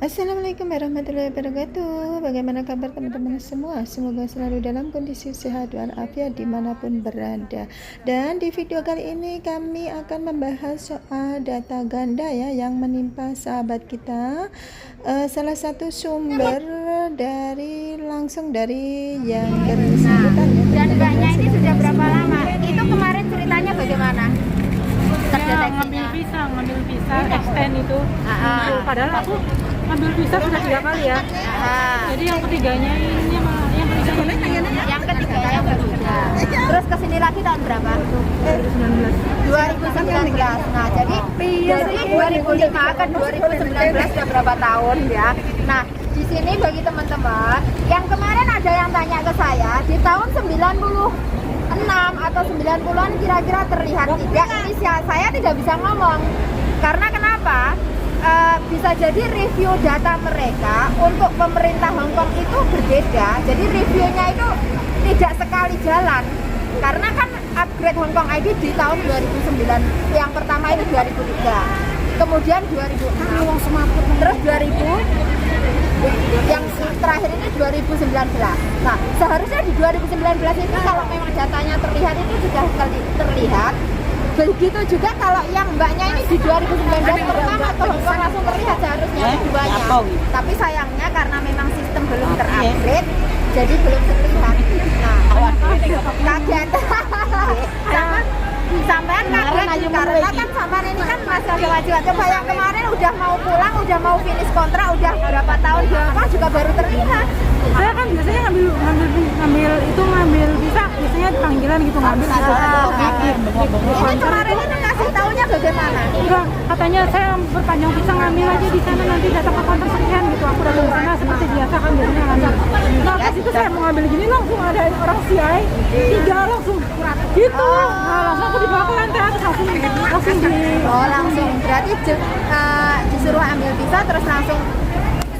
Assalamualaikum warahmatullahi wabarakatuh. Bagaimana kabar teman-teman semua? Semoga selalu dalam kondisi sehat walafiat dimanapun berada. Dan di video kali ini kami akan membahas soal data ganda ya yang menimpa sahabat kita. Salah satu sumber langsung dari yang bersangkutan ya. Dan mbaknya ini sudah berapa lama? Itu kemarin ceritanya bagaimana? Ya, ngambil visa extend itu. Padahal aku ngambil visa sudah 3 kali ya. Jadi yang ketiganya ini yang ketiganya berbeda. Terus kesini lagi tahun berapa? 2019. Nah, jadi dari 2005 ke 2019 sudah berapa tahun ya? Nah, di sini bagi teman-teman yang kemarin ada yang tanya ke saya di tahun 96 atau 90-an kira-kira terlihat tidak, inisial saya tidak bisa ngomong. Karena kenapa? Bisa jadi review data mereka untuk pemerintah Hong Kong itu berbeda. Jadi reviewnya itu tidak sekali jalan. Karena kan upgrade Hong Kong ID di tahun 2009. Yang pertama itu 2003. Kemudian 2006. Terus 2000. Yang terakhir ini 2019. Nah, seharusnya di 2019 ini kalau memang datanya terlihat itu sudah terlihat. Begitu juga kalau yang mbaknya ini di 2019 pertama ke Hong Kong langsung terlihat seharusnya keduanya. Tapi sayangnya karena memang sistem belum terupgrade, jadi belum terlihat. Nah, kaget. Sampean kaget karena kan sampean ini kan masih ada wajiban. Coba yang kemarin udah mau pulang, udah mau finish kontrak, udah berapa tahun di Hong Kong juga baru terlihat. saya kan biasanya ngambil visa biasanya panggilan gitu ngambil visa. Ini kemarin itu kasih taunya bagaimana? Enggak, katanya saya berpanjang visa ngambil aja di sana nanti datang ke counter sekian gitu. Aku datang ke sana seperti biasa kan biasanya ngambil. Nah, pas itu saya mau ngambil gini langsung ada orang CI 3 langsung gitu. Nah, langsung aku dibawa ke lantai atas langsung langsung berarti disuruh ambil visa terus langsung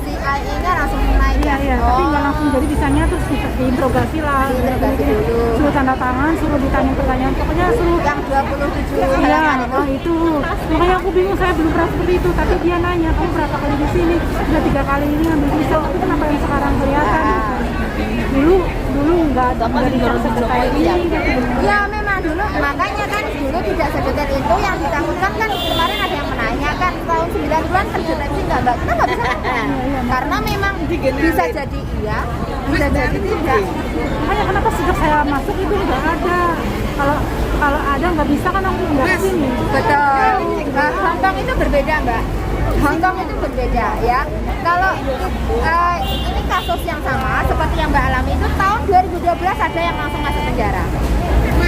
CI-nya langsung naik ya? Iya, tapi nggak langsung jadi bisanya terus diinterogasi lah. Diinterogasi dulu. Suruh tanda tangan, suruh ditanya pertanyaan, pokoknya suruh. Yang 27 Iya, itu. itu. Makanya aku bingung, saya belum pernah seperti itu. Tapi dia nanya, kamu berapa kali di sini? Sudah 3 kali ini ngambil visa, tapi kenapa yang sekarang kelihatan? Dulu nggak didetail sedetail ini. Ya memang dulu, makanya kan dulu tidak sedetail itu. Yang ditakutkan kan kemarin ada yang menanyakan tahun 90-an terdeteksi nggak mbak? Kita nggak bisa karena memang bisa jadi iya, bisa jadi tidak. Makanya kenapa sejak saya masuk itu nggak ada. Kalau ada nggak bisa kan aku nggak kesini. Betul. Hong Kong itu berbeda mbak. Hong Kong itu berbeda ya. Kalau ini kasus yang sama seperti yang mbak alami itu tahun 2012 ada yang langsung masuk penjara.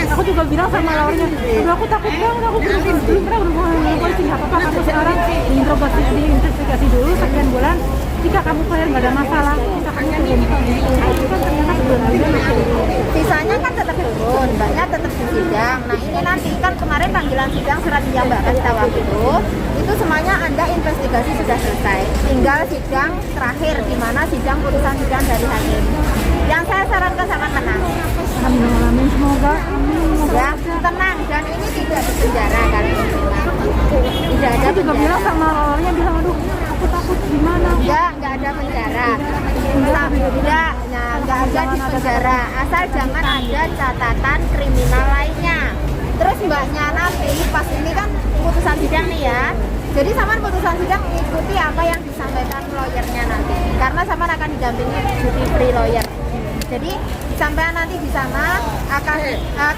Aku juga bilang sama lawannya, udah aku takut banget, aku belum pernah berhubungan dengan polisi, nggak apa-apa, kamu sekarang diinvestigasi dulu sekian bulan, jika kamu clear nggak ada masalah, kita kamu turun. Itu kan ternyata belum ada. Sisanya kan tetap turun, mbaknya tetap di sidang. Nah ini nanti kan kemarin panggilan sidang surat yang mbak kasih tahu aku itu semuanya Anda investigasi sudah selesai. Tinggal sidang terakhir di mana sidang putusan sidang dari hakim. Yang saya sarankan sangat tenang. Alhamdulillah, semoga Ya, tenang dan ini tidak di penjara kali ini. Tidak ada aku juga penjara. bilang sama lawannya, bilang aduh aku takut gimana. Enggak ada penjara. Enggak ada di penjara. Asal jangan ada catatan kriminal lainnya. Terus mbaknya nanti pas ini kan putusan sidang nih ya. Jadi sama putusan sidang ikuti apa yang disampaikan lawyernya nanti. Karena sama akan didampingi duty free lawyer. Jadi sampai nanti di sana akan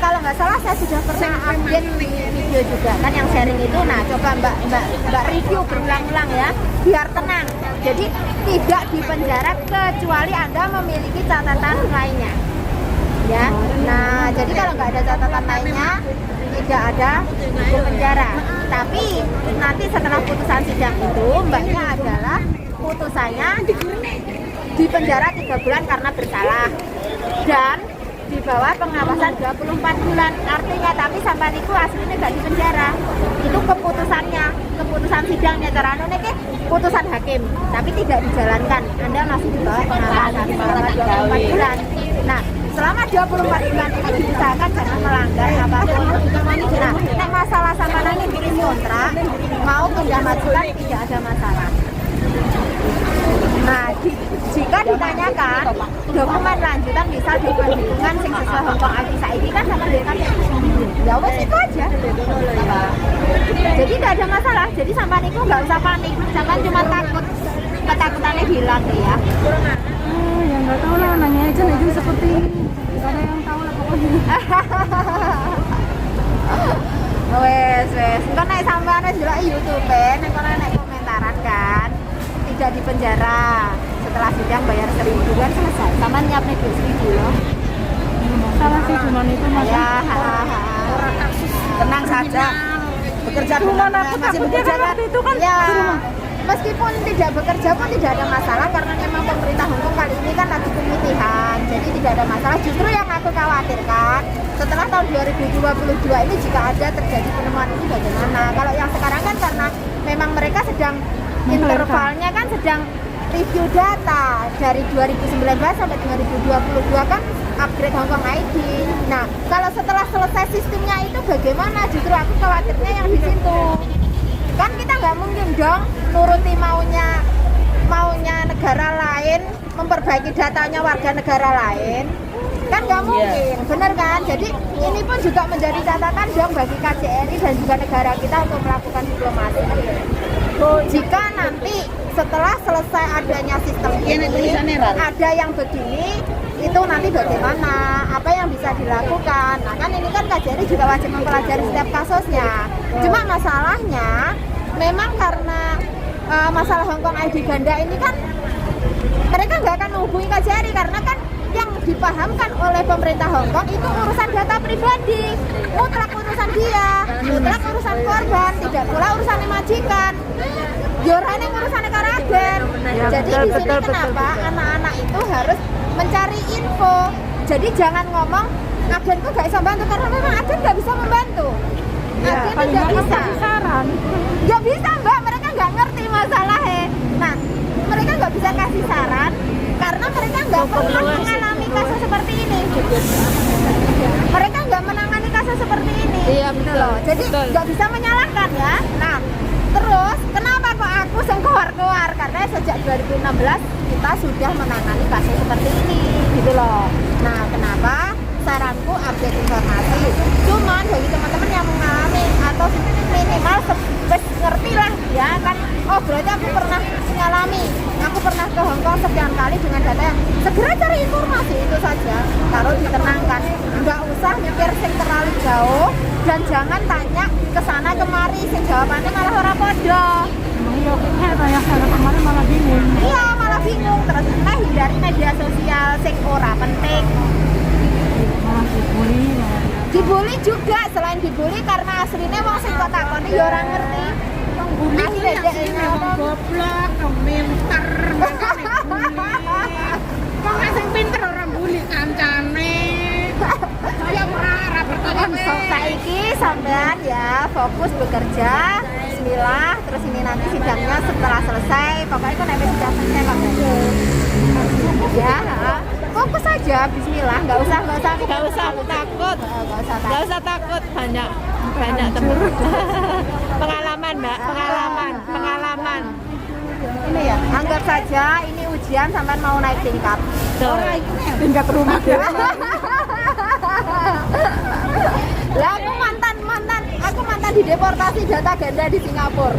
kalau nggak salah saya sudah pernah update di video juga kan yang sharing itu. Nah coba mbak review berulang-ulang ya biar tenang. Jadi tidak di penjara kecuali Anda memiliki catatan lainnya ya. Nah jadi kalau nggak ada catatan lainnya tidak ada di penjara. Tapi nanti setelah putusan sidang itu mbaknya adalah putusannya di penjara 3 bulan karena bersalah dan di bawah pengawasan 24 bulan. Artinya tapi sampai itu aslinya nggak di penjara. Itu keputusan sidangnya cara niki putusan hakim, tapi tidak dijalankan. Anda masih di bawah pengawasan selama 24 bulan. Nah, selama 24 bulan ini diusahakan jangan melanggar apapun. Nah, nek masalah sama nanti bikin kontrak mau pindah majukan tidak ada masalah. dokumen lanjutan misal dokumen dukungan sing sesuai Hong Kong ID saiki kan sama dengan KTP. Ya wes itu aja. Jadi tidak ada masalah. Jadi sampean itu nggak usah panik. Sampean cuma takut ketakutannya hilang ya. Ya nggak tahu lah, nanya aja seperti ini. Nggak ada yang tahu lah pokoknya. Wes, engko nek sampean wis ndelok YouTube, nek kono nek komentaran kan tidak di penjara. Setelah sidang bayar 1.000 kan selesai. Sampean nyiapne duit 1.000 loh. Salah sih cuman itu mas. Ya, tenang saja. Bekerja Cuman benar, aku masih takutnya bekerja kan waktu itu kan ya. di rumah. Meskipun tidak bekerja pun tidak ada masalah karena memang pemerintah Hongkong kali ini kan lagi pemilihan, jadi tidak ada masalah. Justru yang aku khawatirkan setelah tahun 2022 ini jika ada terjadi penemuan ini bagaimana? Kalau yang sekarang kan karena memang mereka sedang intervalnya kan sedang review data dari 2019 sampai 2022 kan upgrade Hongkong ID. Nah, kalau setelah selesai sistemnya itu bagaimana? Justru aku khawatirnya yang di situ. Kan kita nggak mungkin dong nuruti maunya negara lain, memperbaiki datanya warga negara lain, kan nggak mungkin, bener kan? Jadi ini pun juga menjadi catatan dong bagi KJRI dan juga negara kita untuk melakukan diplomasi. Jika nanti setelah selesai adanya sistem ini ada yang begini, itu nanti bagaimana, apa yang bisa dilakukan. Nah kan ini kan KJRI juga wajib mempelajari setiap kasusnya. Cuma masalahnya memang karena masalah Hongkong ID ganda ini kan mereka nggak akan menghubungi KJRI karena kan yang dipahamkan oleh pemerintah Hongkong itu urusan data pribadi, mutlak urusan dia, mutlak urusan korban, tidak pula urusan majikan. Yorane urusan negara agen. Jadi di sini kenapa anak-anak itu harus mencari info. Jadi jangan ngomong agenku nggak bisa bantu karena memang agen nggak bisa membantu. Agen tidak bisa. Saran. Nggak bisa mbak, mereka nggak ngerti masalahnya. Nah, mereka nggak bisa kasih saran karena mereka nggak pernah mengalami kasus seperti ini. Mereka nggak menangani kasus seperti ini. Iya betul loh. Jadi nggak bisa menyalahkan ya. Nah, terus kenapa kok aku sing keluar-keluar? Karena sejak 2016 kita sudah menangani kasus seperti ini, gitu loh. Nah, kenapa? Saranku update informasi. Cuman bagi teman-teman yang mengalami atau minimal ngerti lah ya kan. Oh berarti aku pernah mengalami, aku pernah ke Hongkong sekian kali dengan data yang segera cari informasi itu saja. Taruh ditenangkan, nggak usah mikir sing terlalu jauh dan jangan tanya ke sana kemari sing jawabannya malah ora podo. Iya, tanya sana kemarin malah bingung. Iya malah bingung. Terus hindari media sosial sing ora penting. Dibully juga, selain dibully karena aslinya wong sing kotak-kotak ya ora ngerti. Bully ini memang goblok, pinter. Kok sing pinter orang bully kancane. Saya ora bertanya. Sok saiki sampean ya fokus bekerja. Bismillah, terus ini nanti sidangnya setelah selesai. Pokoknya kan sampai sidang selesai Pak. Ya, fokus saja. Bismillah, nggak usah takut. Nggak usah takut, banyak teman. Pengalaman mbak, pengalaman. Ini ya, anggap saja ini ujian sampean mau naik tingkat. Tingkat rumah ya. Lah aku mantan dideportasi data ganda di Singapura.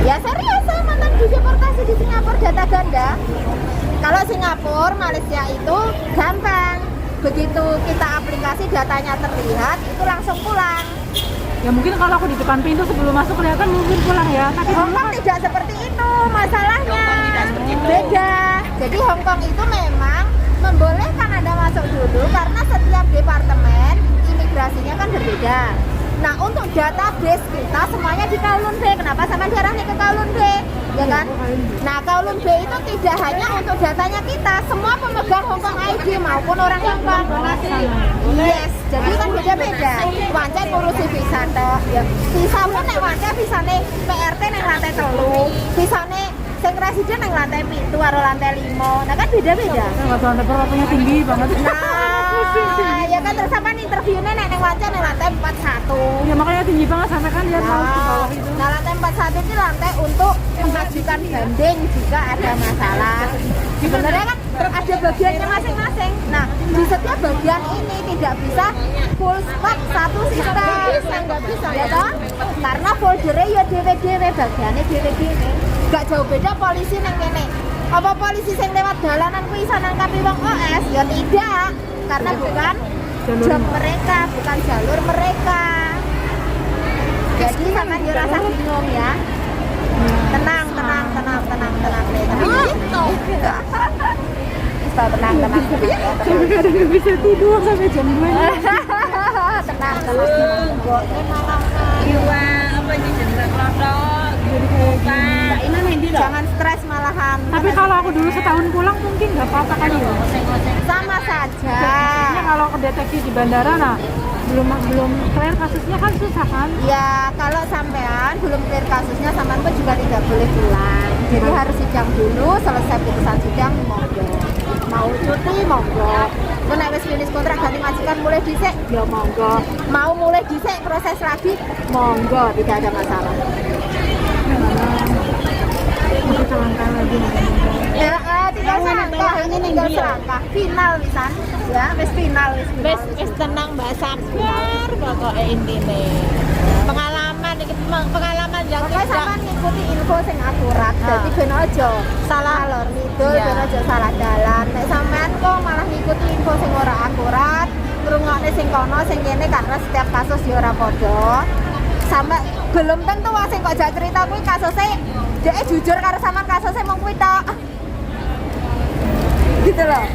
Ya serius, saya mantan dideportasi di Singapura data ganda. Kalau Singapura, Malaysia itu gampang. Begitu kita aplikasi datanya terlihat, itu langsung pulang. Ya mungkin kalau aku di depan pintu sebelum masuk kelihatan mungkin pulang ya. Tapi Hongkong tidak seperti itu masalahnya. Beda. Jadi Hongkong itu memang membolehkan Anda masuk dulu karena setiap departemen imigrasinya kan berbeda. Nah untuk database kita semuanya di Kowloon Bay. Kenapa sama diarahnya ke Kowloon Bay? Ya kan? Nah Kowloon Bay itu tidak hanya untuk datanya kita, semua pemegang Hongkong ID maupun orang Hongkong. Yes, jadi kan beda-beda. Wancai ngurusi visa toh. Ya. Visa pun nek wancai visane PRT nang lantai 3, visane sing residen nang lantai 7 karo lantai 5. Nah kan beda-beda. nggak tahu berapa punya tinggi banget. Nah, ya kan terus sampean interviewnya nek nang wancai nang lantai 41. Ya makanya tinggi banget sampai kan dia mau ke bawah itu. Nah lantai 41 itu lantai untuk mengajukan banding jika ada masalah. Sebenarnya kan ada bagiannya masing-masing. Nah, di setiap bagian ini tidak bisa full spot satu sistem. Nggak bisa ya toh? Karena foldernya ya dewe-dewe, bagiannya dewe-dewe. Gak jauh beda polisi neng kene. Apa polisi yang lewat dalanan kuwi iso nangkapi wong OS? Ya tidak, karena bukan jam mereka, bukan jalur mereka. Jadi sampean yo rasa bingung ya. Tenang. Tenang. Sampai kadang nggak bisa tidur sampai jam 2. Tenang. Jangan stres malahan. Tapi kalau aku dulu setahun pulang mungkin nggak apa-apa kali ya. Sama saja. Ini kalau kedeteksi di bandara, nah belum clear kasusnya kan susah kan? Ya kalau sampean belum clear kasusnya, sampean pun juga tidak boleh pulang. Jadi harus sidang dulu, selesai putusan sidang monggo. Mau cuti monggo. Nek wis finish kontrak ganti majikan mulai dhisik ya monggo. Mau mulai dhisik proses lagi monggo, tidak ada masalah. Masih selangkah lagi Tinggal selangkah, ini tinggal selangkah. Final pisan. Ya, wis final. Wis tenang Mbak, sabar pokoknya intine. Pengalaman yang Pokoknya sampean ngikuti info sing akurat. Dadi ben aja salah lor ngidul, ben aja salah dalan. Nek sampean kok malah ngikuti info sing ora akurat, ngrungokne sing kono sing kene karena setiap kasus ya ora padha. Sampai belum tentu wong sing kok jak cerita kuwi kasuse dhek jujur karo sampean kasuse mung kuwi tok. Gitu loh.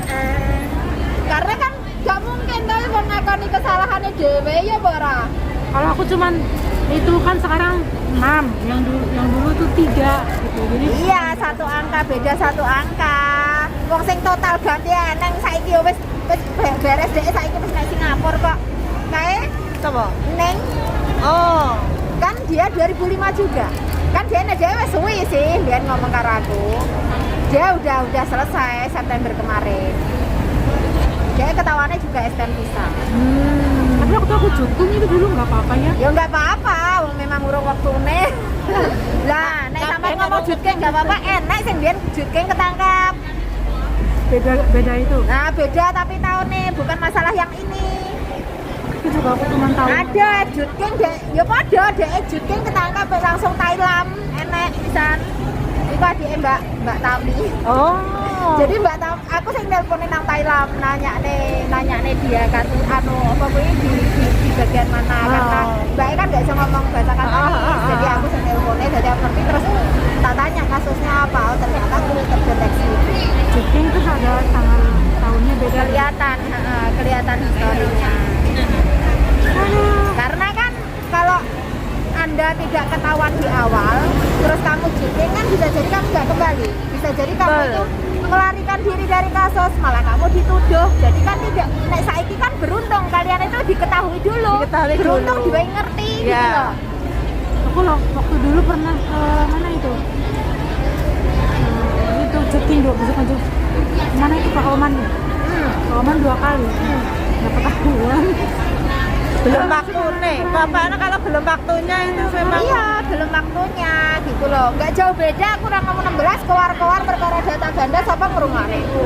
Karena kan gak mungkin tau wong ngakoni kesalahannya dhewe ya ora. Kalau aku cuman itu kan sekarang 6, yang dulu tuh 3 gitu. Jadi Iya, satu angka beda satu angka. Wong sing total ganti eneng saiki wis beres dhek saiki wis nang Singapura kok. Kae coba. Neng Oh, kan dia 2005 juga. Kan dia wis suwi sih, dia ngomong karo aku. Dia udah selesai September kemarin. Dia ketahuannya juga STM bisa. tapi waktu aku jutung itu dulu nggak apa-apa ya. Ya nggak apa-apa, wong memang urung waktune. Lah, nek sampean ngomong jutking nggak apa-apa, enak sing biyen jutking ketangkap. Beda itu. Nah, beda tapi tahunnya bukan masalah yang ini. Itu juga aku cuma tahu. Ada jutking dek, ya padha dek jutking ketangkap langsung Thailand, enak pisan. Iku adike Mbak Tami. Oh. Jadi Mbak Tam, aku sing nelpone nang Thailand nanya nih dia kan anu apa kuwi di bagian mana karena Mbak kan gak bisa ngomong bahasa Kantonis. Jadi aku sing nelpone jadi aku ngerti terus tak tanya kasusnya apa. Oh, ternyata aku terdeteksi. Juking itu ada tanggal tahunnya beda. Kelihatan historinya. Karena kan kalau Anda tidak ketahuan di awal, terus kamu juking kan bisa jadi kamu nggak kembali, bisa jadi kamu itu melarikan diri dari kasus, malah kamu dituduh. Jadi kan tidak, nek saiki kan beruntung kalian itu diketahui dulu, beruntung juga ngerti gitu loh. Aku loh waktu dulu pernah mana itu? Itu juking 2 besok aja. Mana itu Pak Oman? Pak Oman 2 kali. Nggak ketahuan. belum waktunya. Bapaknya kalau belum waktunya itu memang. Iya, belum waktunya gitu loh. Nggak jauh beda, aku udah ngomong 16 keluar perkara data ganda siapa ngerungane itu.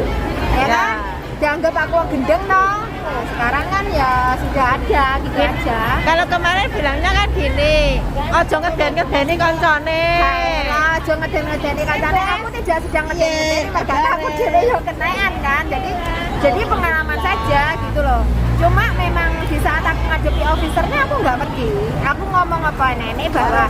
Ya kan? Dianggap aku gendeng dong. Sekarang kan ya sudah ada gitu aja. Kalau kemarin bilangnya kan gini, ojo ngeden-ngedeni koncone. Ojo ngeden-ngedeni kancane. Aku tidak sedang ngeden-ngedeni, padahal aku dhewe yo kenaan kan. Jadi pengalaman saja gitu loh. Cuma memang di saat aku ngadepi officernya aku nggak ngerti. Aku ngomong apa nenek bahwa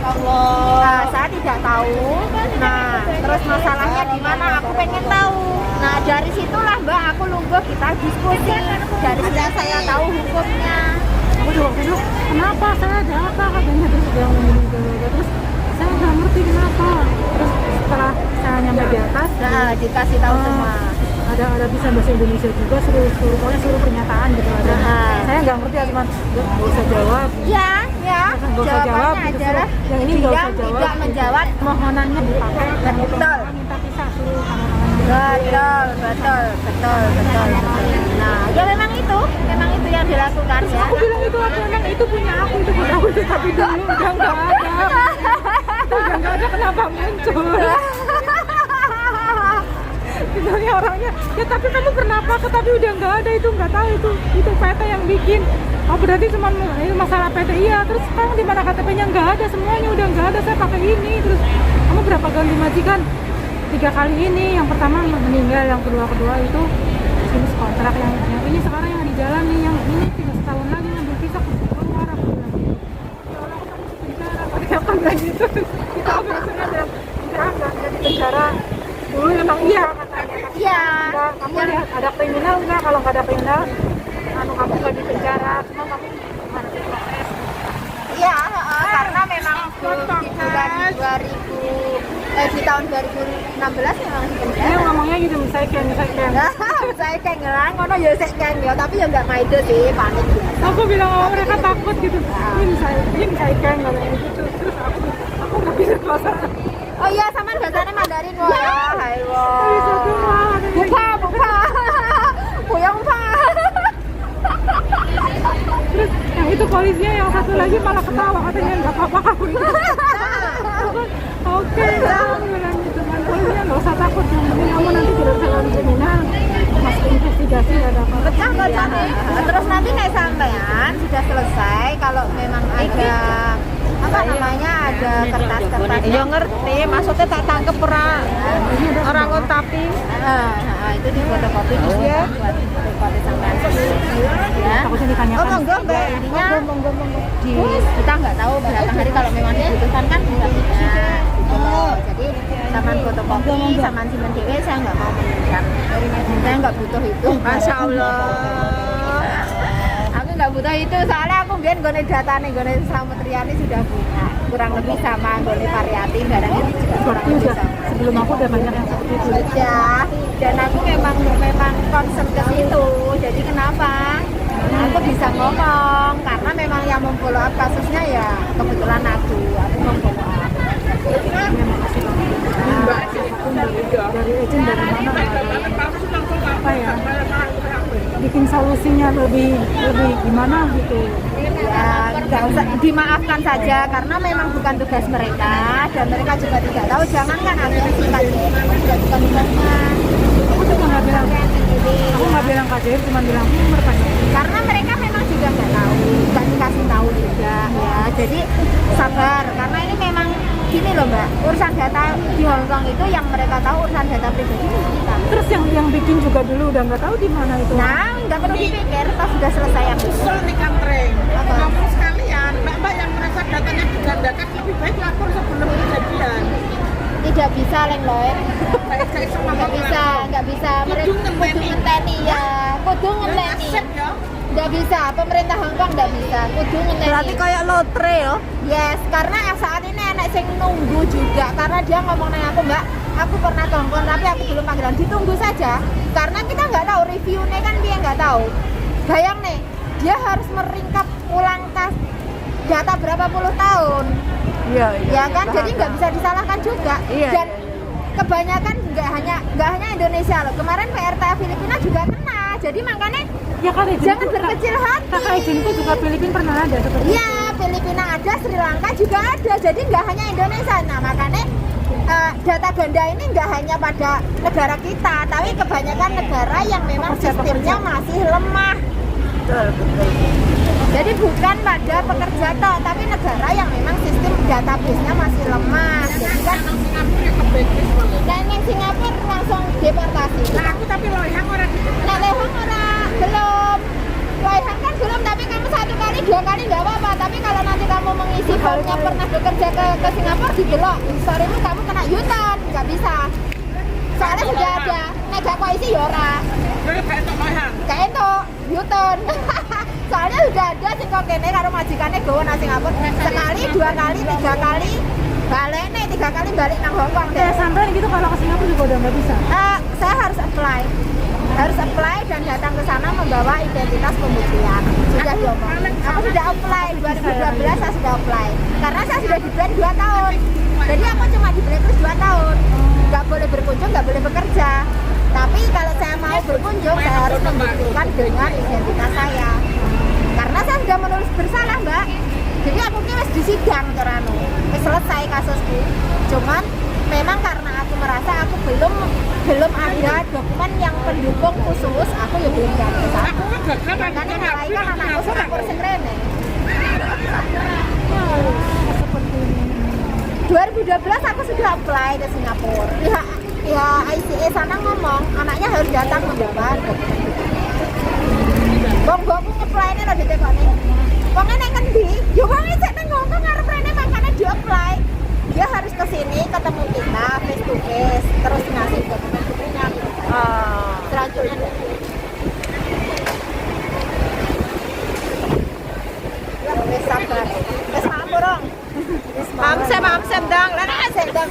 saya tidak tahu. Nah, terus masalahnya di mana? Aku pengen tahu. Nah, dari situlah Mbak aku lungguh kita diskusi. Dari situ saya tahu hukumnya. Aku juga waktu itu kenapa saya ada apa katanya terus dia ngomong terus saya nggak ngerti kenapa. Terus setelah saya nyampe di atas, dikasih tahu semua. ada bisa bahasa Indonesia juga suruh pernyataan gitu ada. Saya nggak ngerti ya cuma nggak usah jawab. Ya, Nggak usah jawab. jawabannya adalah Yang ini nggak usah jawab. tidak menjawab. Mohonannya dipakai. Betul. Minta pisah suruh tangan-tangan. Betul. Nah, ya memang itu yang dilakukan ya. Aku bilang itu memang itu punya aku itu punya aku tapi dulu udah nggak ada. Udah nggak ada kenapa muncul? Misalnya orang ya tapi kamu pernah pakai tapi udah nggak ada, itu nggak tahu itu PT yang bikin. Oh berarti cuma ini masalah PT, iya. Terus sekarang di mana KTP-nya nggak ada, semuanya udah nggak ada, saya pakai ini. Terus kamu berapa ganti majikan? 3 kali ini, yang pertama meninggal, yang kedua itu ini kontrak, yang ini sekarang yang di jalan nih, yang ini tinggal setahun lagi ngambil visa keluar. Aku bilang ya Allah, aku masuk penjara, pakai apa bilang gitu. Kita biasanya bilang enggak di penjara dulu, emang iya katanya. Iya. Enggak, kamu lihat ada kriminal enggak? Kalau nggak ada kriminal, kamu nggak di penjara, cuma kamu gimana sih proses? Iya, karena memang di bulan 2000 di tahun 2016 memang di Ini penjara. ngomongnya gitu, misalnya Saya kayak ngerang, ngono ya saya kayak ya, tapi ya nggak maido sih, panik biasa. aku bilang sama mereka takut gitu, ini saya kan kalau gitu. Terus aku nggak bisa bahasa. Oh iya, sama bahasanya Mandarin wah. Hai Tapi satu wah. mah Buka. Puyong pak. terus yang itu polisinya yang satu lagi malah ketawa, katanya nggak apa-apa kamu ini. Oke, aku bilang gitu kan, polisinya nggak usah takut, yang penting kamu nanti tidak usah lawan kriminal, masuk investigasi nggak ada apa-apa. Pecah kocak. Terus nanti naik sampean sudah selesai, kalau memang ada apa namanya, ada kertas-kertas. Ya ngerti, maksudnya tak tangkep orang tapi Itu di fotokopi Iya. buat fotokopi sampean ya. Takutnya ditanyakan. Oh monggo mbak, intinya di kita nggak tahu berapa hari, kalau memang dibutuhkan kan nggak bisa gitu loh. Jadi saman fotokopi, saman simpen dewe, saya nggak mau menunjukkan, saya nggak butuh itu. Masya Allah. Aku nggak butuh itu, soalnya aku biar gone data nih, gone Slamet Riyani sudah punya kurang lebih sama, gone variatif dan ini juga kurang Seperti lebih udah, sama. sebelum aku udah banyak yang seperti itu. Ya, dan aku memang concern ke situ. Jadi kenapa aku bisa ngomong, karena memang yang memfollow up kasusnya ya kebetulan aku memfollow up. Memang kasih apapun dari agent dari mana nggak ada apa ya, bikin solusinya lebih gimana gitu. Ya nggak usah, dimaafkan saja karena memang bukan tugas mereka dan mereka juga tidak tahu. Jangankan agensi kali tidak bukan tugasnya. Aku juga nggak bilang, aku nggak bilang KJR, cuma bilang bertanya. Karena mereka memang juga nggak tahu, nggak dikasih tahu juga ya. Jadi sabar, karena ini memang gini loh mbak, urusan data di Hongkong itu yang mereka tahu urusan data pribadi itu kita. Terus yang bikin juga dulu udah nggak tahu di mana itu. Nah nggak perlu dipikir, toh sudah selesai yang itu. Kesel nih kantreng. Apa? Ngomong sekalian, mbak yang merasa datanya digandakan lebih baik lapor sebelum kejadian. Tidak bisa lengloen, Kayak sama nggak bisa. Mereka kudu ngenteni ya, kudu ngenteni. Nasib ya. Nggak bisa, pemerintah Hongkong nggak bisa, kudu ngenteni. Berarti kayak lotre ya. Yes, karena saat ini anak sing nunggu juga, karena dia ngomong nanya aku mbak, aku pernah ke Hongkong tapi aku belum panggilan, ditunggu saja, karena kita nggak tahu reviewnya kan, dia nggak tahu. Bayang nih, dia harus meringkap ulang data berapa puluh tahun, Iya. ya kan, jadi nggak bisa disalahkan juga. Iya, Dan kebanyakan nggak hanya Indonesia loh, kemarin PRTA Filipina juga kena, jadi makanya Ya kan jangan berkecil hati. Kakak agentku juga Filipina pernah ada seperti itu. Iya, Filipina ada, Sri Lanka juga ada. Jadi nggak hanya Indonesia. Nah makanya data ganda ini nggak hanya pada negara kita, tapi kebanyakan negara yang memang sistemnya masih lemah. Jadi bukan pada pekerja toh, tapi negara yang memang sistem database-nya masih lemah. Jadi kan, nah yang Singapura langsung deportasi. Nah aku tapi loyang orang gitu. Nah Lehong belum, Loyang kan belum, tapi kamu 1 kali 2 kali nggak apa-apa. Tapi kalau nanti kamu mengisi formnya pernah bekerja ke Singapura, didelok historimu kamu kena U-turn, nggak bisa. Soalnya sudah ada, nek gak kok isi yora, Kayak itu loyang. kayak itu U-turn. Soalnya sudah ada sing kok kene karo majikannya gowo nang Singapura, sekali 2 kali 3 kali balik nih, 3 kali balik nang Hongkong deh. Kayak sampai gitu kalau ke Singapura juga udah nggak bisa. Saya harus apply dan datang ke sana membawa identitas pembuktian. Sudah diomong. Aku sudah apply 2012, saya sudah apply. Karena saya sudah di blacklist 2 tahun. Jadi aku cuma di blacklist 2 tahun. Nggak boleh berkunjung, nggak boleh bekerja. Tapi kalau saya mau berkunjung, saya harus membuktikan dengan identitas saya. Karena saya sudah menulis bersalah, Mbak. Jadi aku kira di sidang Torano. Selesai kasusku. Cuman memang karena aku merasa aku belum ada dokumen yang pendukung khusus, aku ya belum berani ke sana. Makanya mulai kan anakku Singapura sing rene. 2012 aku sudah apply ke Singapura. Pihak ICE sana ngomong anaknya harus datang membawa dokumen. Bong-bongku nge-apply-ne lho ditekoni. Wong nek ngendi? Ya wong isih nang ngomong ngarep rene makane di-apply. Dia harus ke sini ketemu kita face to face terus ngasih dokumen-dokumennya. Selanjutnya. Ya wis sabar. Wis mamurong. Mamsem dong. Lah Sedang.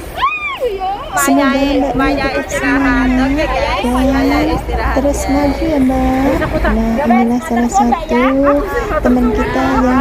Semoga Mbak Maya tetap istirahat. semangat Oke guys, Maya dan istirahat. terus maju ya Mbak. Nah inilah salah satu teman kita yang